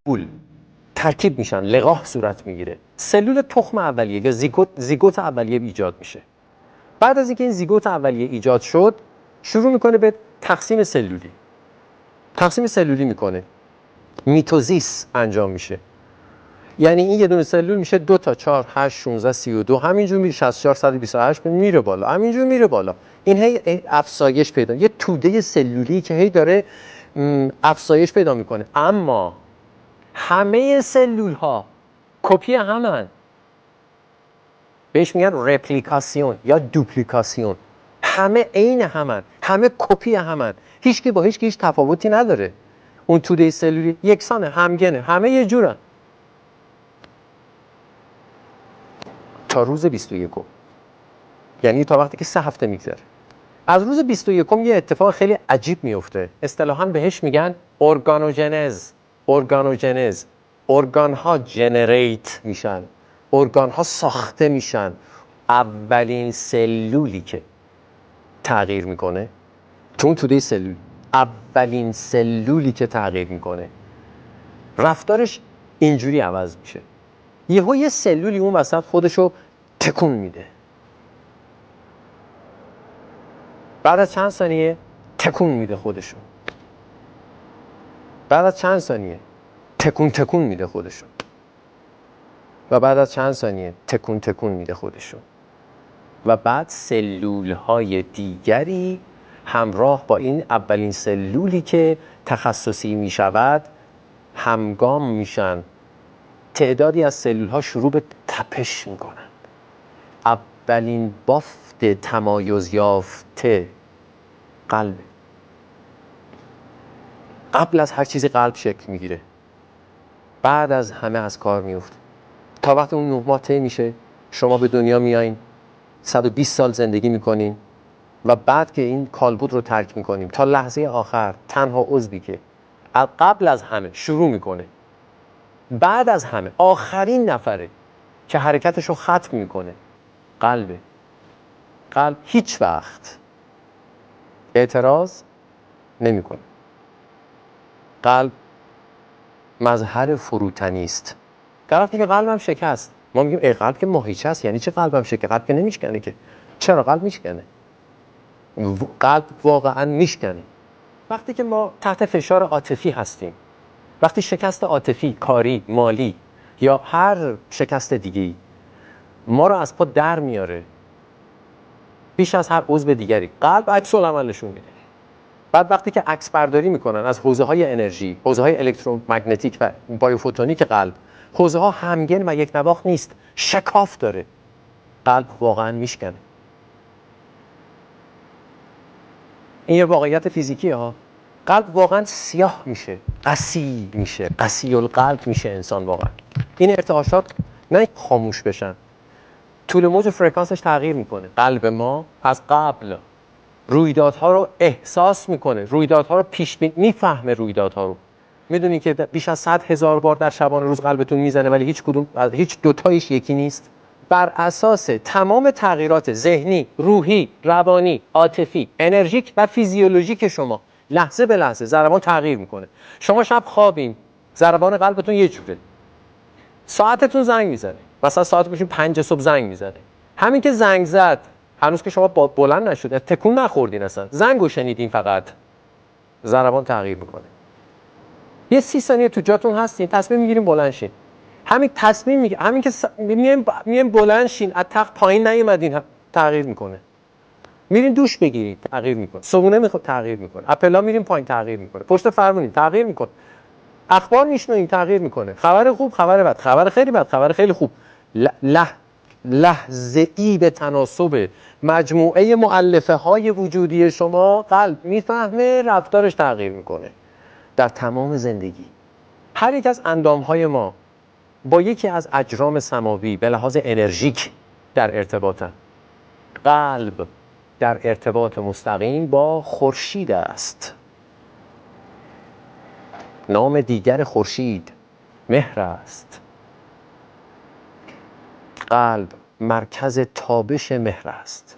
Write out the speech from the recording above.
سلول ترکیب میشن، لقاح صورت میگیره، سلول تخم اولیه یا زیگوت اولیه ایجاد میشه. بعد از اینکه این زیگوت اولیه ایجاد شد شروع میکنه به تقسیم سلولی میکنه، میتوزیس انجام میشه. یعنی این یه دونه سلول میشه 2 تا 4 8 16 32 همینجور میره 64 128 میره بالا، همینجور میره بالا. این هی افزایش پیدا، یه توده سلولی که هی داره افزایش پیدا میکنه. اما همه سلول ها کپی همن، بهش میگن رپلیکاسیون یا دوپلیکاسیون. همه عین همن، همه کپی همن، هیچکی با هیچ تفاوتی نداره. اون توده سلولی یکسانه، همگنه، همه یه جورن تا روز 21. یعنی تا وقتی که 3 هفته میگذره. از روز 21 یه اتفاق خیلی عجیب میفته. اصطلاحاً بهش میگن ارگانوژنز. ارگان ها جنریت میشن، ارگان ها ساخته میشن. اولین سلولی که تغییر میکنه تو اون توده سلول، اولین سلولی که تغییر میکنه رفتارش اینجوری عوض میشه. یه سلولی اون وسط خودشو تکون میده. بعد از چند ثانیه تکون میده خودشو. بعد از چند ثانیه تکون میده خودشو. و بعد از چند ثانیه تکون میده خودشو. و بعد سلول‌های دیگری همراه با این اولین سلولی که تخصصی میشود همگام میشن. تعدادی از سلول‌ها شروع به تپش میکنن. اولین بافت تمایز یافته قلب. قبل از هر چیزی قلب شکل میگیره، بعد از همه از کار میفته. تا وقتی اون 9 ماه طی میشه شما به دنیا میایین، 120 سال زندگی میکنین و بعد که این کالبد رو ترک میکنیم تا لحظه آخر تنها عضوی که قبل از همه شروع میکنه، بعد از همه آخرین نفره که حرکتش رو ختم میکنه قلبه. قلب هیچ وقت اعتراض نمیکنه. قلب مظهر فروتنی است. در وقتی که قلبم شکست ما میگیم ای قلب که ماهیچه است. یعنی چه قلبم شکست؟ قلب که نمیشکنه که. چرا قلب میشکنه؟ قلب واقعا میشکنه وقتی که ما تحت فشار عاطفی هستیم. وقتی شکست عاطفی، کاری، مالی یا هر شکست دیگه‌ای ما رو از پا در میاره بیش از هر عضو دیگری، قلب عکس العمل نشون میده. بعد وقتی که عکس برداری میکنن از حوزه‌های انرژی، حوزه‌های الکترومگنتیک و بایوفوتونیک قلب، حوزه‌ها همگن و یک نواخت نیست، شکاف داره. قلب واقعا میشکنه. این یه واقعیت فیزیکی ها. قلب واقعا سیاه میشه، قسی میشه، قسی القلب میشه انسان واقعا. این ارتعاشات نه خاموش بشن، طول موج فرکانسش تغییر میکنه. قلب ما از قبل رویدادها رو احساس میکنه، رویدادها رو پیش میفهمه. رویدادها رو میدونی که بیش از 100,000 بار در شبانه روز قلبتون میزنه ولی هیچ کدوم از هیچ دوتایش یکی نیست. بر اساس تمام تغییرات ذهنی، روحی، روانی، عاطفی، انرژیک و فیزیولوژیک شما لحظه به لحظه ضربان تغییر میکنه. شما شب خوابین، ضربان قلبتون یه جوره، ساعتتون زنگ میزنه، مثلا ساعت بشین 5 صبح زنگ میزنه. همین که زنگ زد هنوز که شما بلند نشده، تکون نخوردین، اصلا زنگو شنیدین، فقط ضربان تغییر میکنه. یه 30 ثانیه تو جاتون هستین، تصمیم میگیرین بلند شین. همین تصمیم میگیرین، همین که میگین بلند شین، از تخت پایین نیومدین، تغییر میکنه. میرین دوش بگیرید، تغییر میکنه. صبحونه میخواد، تغییر میکنه. اپلا میرین پایین، تغییر میکنه. پشت فرمونین، تغییر میکنه. اخبار میشنوین، تغییر میکنه. خبر خوب، خبر بد، خبر خیلی بد، خبر خیلی خوب. لحظه ای به تناسب مجموعه مؤلفه های وجودی شما قلب میفهمه، رفتارش تغییر میکنه. در تمام زندگی هر یک از اندام های ما با یکی از اجرام سماوی به لحاظ انرژیک در ارتباطن. قلب در ارتباط مستقیم با خورشید است. نام دیگر خورشید مهر است. قلب مرکز تابش مهر است.